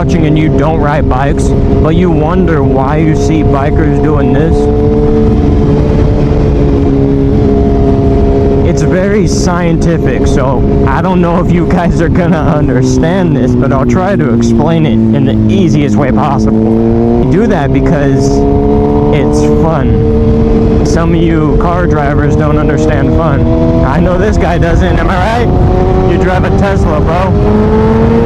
watching and you don't ride bikes, but you wonder why you see bikers doing this, it's very scientific, so I don't know if you guys are gonna understand this, but I'll try to explain it in the easiest way possible. You do that because it's fun. Some of you car drivers don't understand fun. I know this guy doesn't, am I right? You drive a Tesla, bro.